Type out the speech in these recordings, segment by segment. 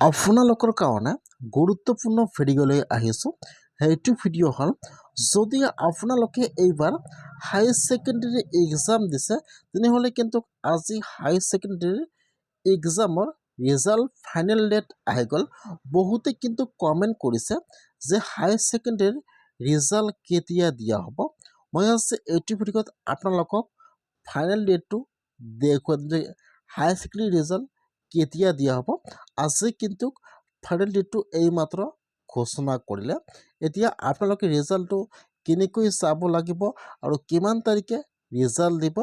আপোনালোকৰ কাৰণে গুৰুত্বপূৰ্ণ ভিডিঅ'লৈ আহিছোঁ। সেইটো ভিডিঅ' হ'ল, যদি আপোনালোকে এইবাৰ হাই ছেকেণ্ডেৰী এক্সাম দিছে, তেনেহ'লে কিন্তু আজি হাই ছেকেণ্ডেৰী এক্সামৰ ৰিজাল্ট ফাইনেল ডেট আহি গ'ল। বহুতে কিন্তু কমেণ্ট কৰিছে যে হাই ছেকেণ্ডেৰীৰ ৰিজাল্ট কেতিয়া দিয়া হ'ব। মই আজি এইটো ভিডিঅ'ত আপোনালোকক ফাইনেল ডেটটো দেখুৱাম যে হাই ছেকেণ্ডেৰী ৰিজাল্ট কেতিয়া দিয়া হ'ব। আজি কিন্তু ফাইনেল ডেটটো এইমাত্ৰ ঘোষণা কৰিলে। এতিয়া আপোনালোকে ৰিজাল্টটো কেনেকৈ চাব লাগিব আৰু কিমান তাৰিখে ৰিজাল্ট দিব,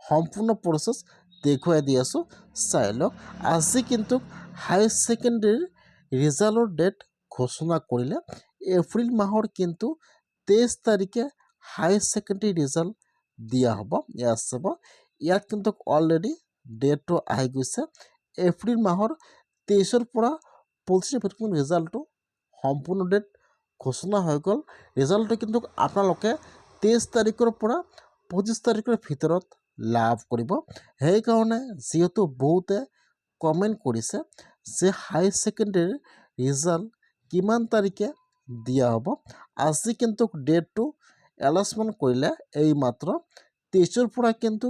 সম্পূৰ্ণ প্ৰচেছ দেখুৱাই দি আছোঁ, চাই লওক। আজি কিন্তু হাই ছেকেণ্ডেৰীৰ ৰিজাল্টৰ ডেট ঘোষণা কৰিলে। এপ্ৰিল মাহৰ কিন্তু 23 তাৰিখে হাই ছেকেণ্ডেৰী ৰিজাল্ট দিয়া হ'ব। ইয়াত চাব, ইয়াত কিন্তু অলৰেডি ডেটটো আহি গৈছে। এপ্ৰিল মাহৰ 23ৰ পৰা 25 ভিতৰত ৰিজাল্টটো সম্পূৰ্ণ ডেট ঘোষণা হৈ গ'ল। ৰিজাল্টটো কিন্তু আপোনালোকে 23 তাৰিখৰ পৰা 25 তাৰিখৰ ভিতৰত লাভ কৰিব। সেইকাৰণে যিহেতু বহুতে কমেণ্ট কৰিছে যে হাই ছেকেণ্ডেৰীৰ ৰিজাল্ট কিমান তাৰিখে দিয়া হ'ব, আজি কিন্তু ডেটটো এনাউন্সমেণ্ট কৰিলে। এইমাত্ৰ 23ৰ পৰা কিন্তু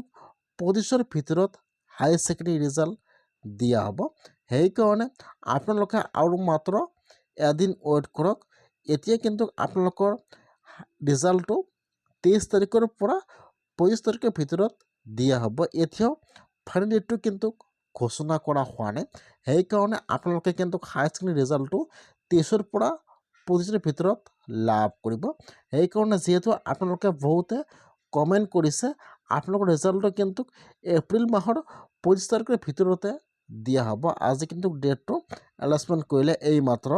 25ৰ ভিতৰত হাই ছেকেণ্ডেৰী ৰিজাল্ট দিয়া হ'ব। সেইকাৰণে আপোনালোকে আৰু মাত্ৰ এদিন ৱেইট কৰক। এতিয়া কিন্তু আপোনালোকৰ ৰিজাল্টটো 23 তাৰিখৰ পৰা 25 তাৰিখৰ ভিতৰত দিয়া হ'ব। এতিয়াও ফাইনেল ডেটটো কিন্তু ঘোষণা কৰা হোৱা নাই। সেইকাৰণে আপোনালোকে কিন্তু হাই ছেকেণ্ডেৰী ৰিজাল্টটো 23ৰ পৰা 25ৰ ভিতৰত লাভ কৰিব। সেইকাৰণে যিহেতু আপোনালোকে বহুতে কমেণ্ট কৰিছে, আপোনালোকৰ ৰিজাল্টটো কিন্তু এপ্ৰিল মাহৰ 25 তাৰিখৰ ভিতৰতে দিয়া হ'ব। আজি কিন্তু ডেটটো এনাউন্সমেণ্ট কৰিলে এইমাত্ৰ।